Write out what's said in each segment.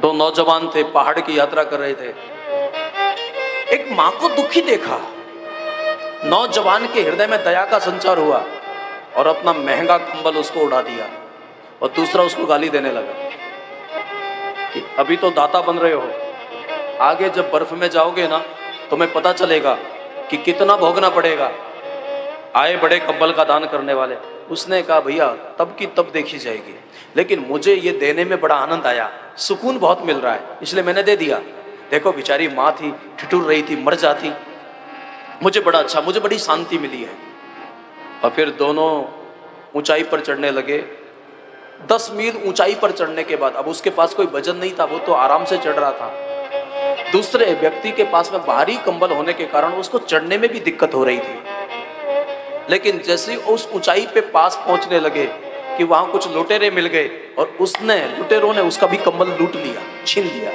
दो नौजवान थे, पहाड़ की यात्रा कर रहे थे। एक मां को दुखी देखा, नौजवान के हृदय में दया का संचार हुआ और अपना महंगा कंबल उसको उड़ा दिया और दूसरा उसको गाली देने लगा कि अभी तो दाता बन रहे हो, आगे जब बर्फ में जाओगे ना तुम्हें पता चलेगा कि कितना भोगना पड़ेगा। आए बड़े कंबल का दान करने वाले। उसने कहा भैया तब की तब देखी जाएगी, लेकिन मुझे ये देने में बड़ा आनंद आया, सुकून बहुत मिल रहा है, इसलिए मैंने दे दिया। देखो बेचारी माँ थी, ठिठुर रही थी, मर जाती, मुझे बड़ा अच्छा, मुझे बड़ी शांति मिली है। और फिर दोनों ऊंचाई पर चढ़ने लगे। 10 मील ऊंचाई पर चढ़ने के बाद, अब उसके पास कोई वजन नहीं था, वो तो आराम से चढ़ रहा था। दूसरे व्यक्ति के पास में भारी कंबल होने के कारण उसको चढ़ने में भी दिक्कत हो रही थी। लेकिन जैसे उस ऊंचाई पे पास पहुंचने लगे कि वहां कुछ लुटेरे मिल गए और लुटेरों ने उसका भी कंबल लूट लिया, छीन लिया।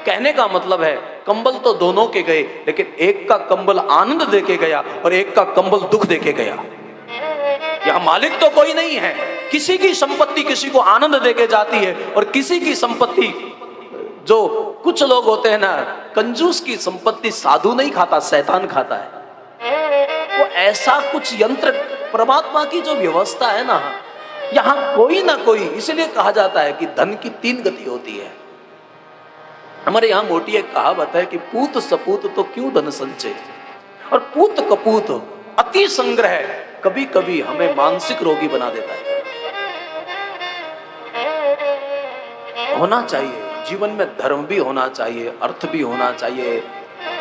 कहने का मतलब है कंबल तो दोनों के गए, लेकिन एक का कंबल आनंद देके गया और एक का कंबल दुख देके गया। यहां मालिक तो कोई नहीं है। किसी की संपत्ति किसी को आनंद देके जाती है और किसी की संपत्ति, जो कुछ लोग होते हैं ना, कंजूस की संपत्ति साधु नहीं खाता, शैतान खाता है। वो ऐसा कुछ यंत्र, परमात्मा की जो व्यवस्था है ना, यहां कोई ना कोई, इसलिए कहा जाता है कि धन की 3 गति होती है। हमारे यहां मोटी एक कहावत है कि पूत सपूत तो क्यों धन संचय, और पूत कपूत अति संग्रह कभी कभी हमें मानसिक रोगी बना देता है। होना चाहिए जीवन में, धर्म भी होना चाहिए, अर्थ भी होना चाहिए,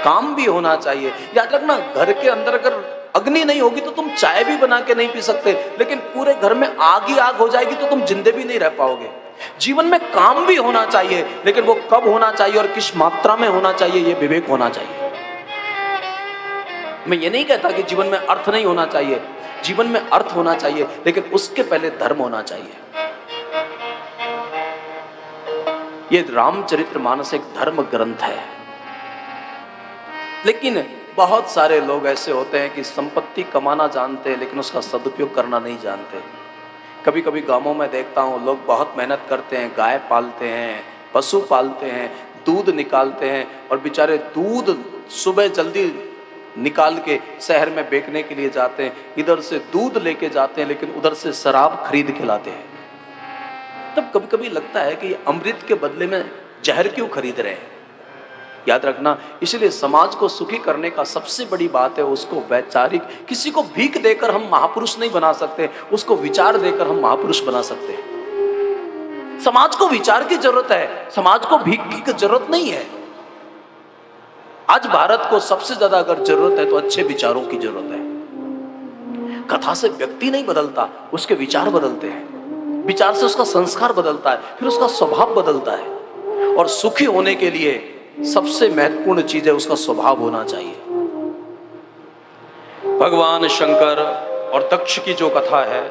काम भी होना चाहिए। याद रखना, घर के अंदर अगर अग्नि नहीं होगी तो तुम चाय भी बना के नहीं पी सकते, लेकिन पूरे घर में आग ही आग हो जाएगी तो तुम जिंदे भी नहीं रह पाओगे। जीवन में काम भी होना चाहिए, लेकिन वो कब होना चाहिए और किस मात्रा में होना चाहिए, ये विवेक होना चाहिए। मैं ये नहीं कहता कि जीवन में अर्थ नहीं होना चाहिए, जीवन में अर्थ होना चाहिए, लेकिन उसके पहले धर्म होना चाहिए। ये रामचरितमानस एक धर्म ग्रंथ है, लेकिन बहुत सारे लोग ऐसे होते हैं कि संपत्ति कमाना जानते हैं लेकिन उसका सदुपयोग करना नहीं जानते। कभी कभी गांवों में देखता हूँ लोग बहुत मेहनत करते हैं, गाय पालते हैं, पशु पालते हैं, दूध निकालते हैं, और बेचारे दूध सुबह जल्दी निकाल के शहर में बेचने के लिए जाते हैं। इधर से दूध लेके जाते हैं लेकिन उधर से शराब खरीद के लाते हैं। तब कभी कभी लगता है कि अमृत के बदले में जहर क्यों खरीद रहे हैं। याद रखना, इसलिए समाज को सुखी करने का सबसे बड़ी बात है उसको वैचारिक, किसी को भीख देकर हम महापुरुष नहीं बना सकते, उसको विचार देकर हम महापुरुष बना सकते हैं। समाज को विचार की जरूरत है, समाज को भीख की जरूरत नहीं है। आज भारत को सबसे ज्यादा अगर जरूरत है तो अच्छे विचारों की जरूरत है। कथा से व्यक्ति नहीं बदलता, उसके विचार बदलते हैं। विचार से उसका संस्कार बदलता है, फिर उसका स्वभाव बदलता है। और सुखी होने के लिए सबसे महत्वपूर्ण चीज है उसका स्वभाव होना चाहिए। भगवान शंकर और दक्ष की जो कथा है,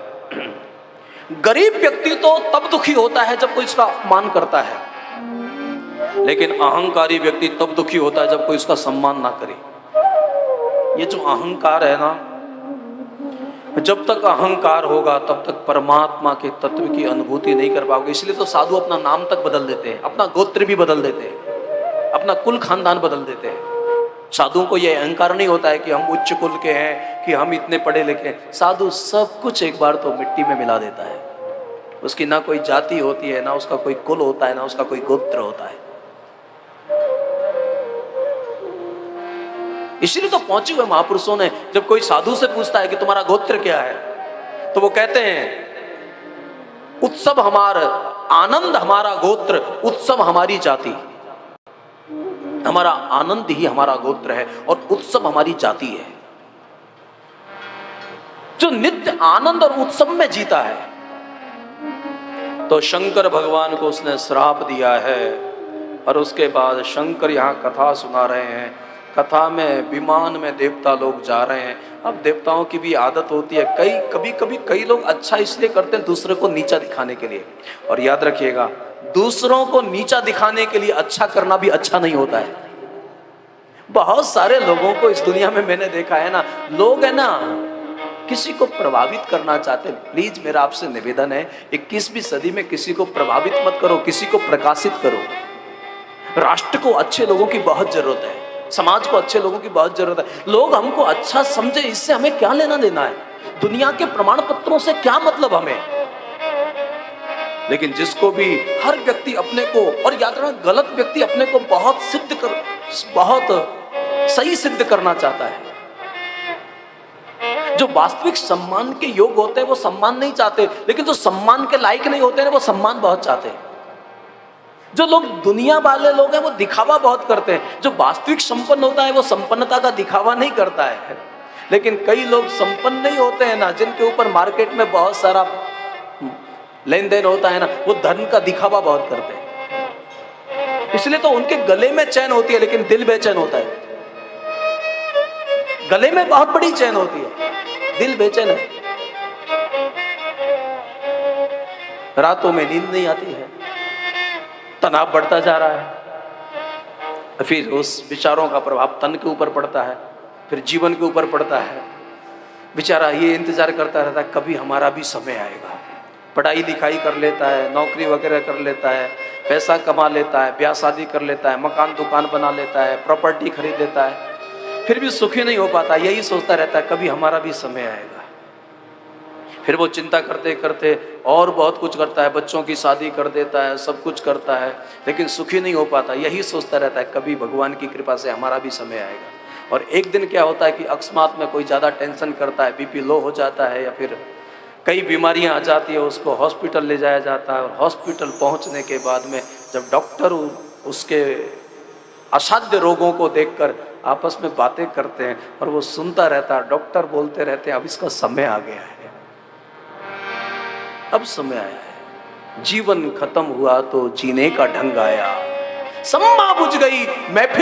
गरीब व्यक्ति तो तब दुखी होता है जब कोई उसका अपमान करता है, लेकिन अहंकारी व्यक्ति तब दुखी होता है जब कोई उसका सम्मान ना करे। ये जो अहंकार है ना, जब तक अहंकार होगा तब तक परमात्मा के तत्व की अनुभूति नहीं कर पाओगे। इसलिए तो साधु अपना नाम तक बदल देते हैं, अपना गोत्र भी बदल देते हैं, अपना कुल खानदान बदल देते हैं। साधुओं को यह अहंकार नहीं होता है कि हम उच्च कुल के हैं, कि हम इतने पढ़े लिखे हैं। साधु सब कुछ एक बार तो मिट्टी में मिला देता है। उसकी ना कोई जाति होती है, ना उसका कोई कुल होता है, ना उसका कोई गोत्र होता है। इसीलिए तो पहुंचे हुए महापुरुषों ने, जब कोई साधु से पूछता है कि तुम्हारा गोत्र क्या है, तो वो कहते हैं उत्सव हमारा, आनंद हमारा गोत्र, उत्सव हमारी जाति। हमारा आनंद ही हमारा गोत्र है और उत्सव हमारी जाति है। जो नित्य आनंद और उत्सव में जीता है, तो शंकर भगवान को उसने श्राप दिया है। और उसके बाद शंकर यहाँ कथा सुना रहे हैं। कथा में विमान में देवता लोग जा रहे हैं। अब देवताओं की भी आदत होती है, कई लोग अच्छा इसलिए करते हैं दूसरे को नीचा दिखाने के लिए। और याद रखिएगा, दूसरों को नीचा दिखाने के लिए अच्छा करना भी अच्छा नहीं होता है। बहुत सारे लोगों को इस दुनिया में मैंने देखा है ना, लोग है ना किसी को प्रभावित करना चाहते हैं, प्लीज मेरा आपसे निवेदन है, 21वीं सदी में किसी को प्रभावित मत करो, किसी को प्रकाशित करो। राष्ट्र को अच्छे लोगों की बहुत जरूरत है, समाज को अच्छे लोगों की बहुत जरूरत है। लोग हमको अच्छा समझे, इससे हमें क्या लेना देना है? दुनिया के प्रमाण पत्रों से क्या मतलब हमें? लेकिन जिसको भी हर व्यक्ति अपने को, और याद रखना गलत व्यक्ति अपने को बहुत सही सिद्ध करना चाहता है। जो वास्तविक सम्मान के योग होते हैं वो सम्मान नहीं चाहते, लेकिन जो सम्मान के लायक नहीं होते हैं वो सम्मान बहुत चाहते हैं। जो लोग दुनिया वाले लोग हैं वो दिखावा बहुत करते हैं, जो वास्तविक संपन्न होता है वो संपन्नता का दिखावा नहीं करता है। लेकिन कई लोग संपन्न नहीं होते हैं ना, जिनके ऊपर मार्केट में बहुत सारा लेन देन होता है ना, वो धन का दिखावा बहुत करते हैं। इसलिए तो उनके गले में चैन होती है लेकिन दिल बेचैन होता है। गले में बहुत बड़ी चैन होती है, दिल बेचैन है। रातों में नींद नहीं आती है, तनाव बढ़ता जा रहा है, फिर उस विचारों का प्रभाव तन के ऊपर पड़ता है, फिर जीवन के ऊपर पड़ता है। बेचारा ये इंतजार करता रहता है कभी हमारा भी समय आएगा। पढ़ाई लिखाई कर लेता है, नौकरी वगैरह कर लेता है, पैसा कमा लेता है, ब्याह शादी कर लेता है, मकान दुकान बना लेता है, प्रॉपर्टी खरीद लेता है, फिर भी सुखी नहीं हो पाता। यही सोचता रहता है कभी हमारा भी समय आएगा। फिर वो चिंता करते करते और बहुत कुछ करता है, बच्चों की शादी कर देता है, सब कुछ करता है, लेकिन सुखी नहीं हो पाता। यही सोचता रहता है कभी भगवान की कृपा से हमारा भी समय आएगा। और एक दिन क्या होता है कि अकस्मात में कोई ज़्यादा टेंशन करता है, बीपी लो हो जाता है, या फिर कई बीमारियां आ जाती है, उसको हॉस्पिटल ले जाया जाता है। और हॉस्पिटल पहुंचने के बाद में जब डॉक्टर उसके असाध्य रोगों को देखकर आपस में बातें करते हैं और वो सुनता रहता है, डॉक्टर बोलते रहते हैं अब इसका समय आ गया है, अब समय आया है, जीवन खत्म हुआ तो जीने का ढंग आया, सम्मा बुझ गई महफिल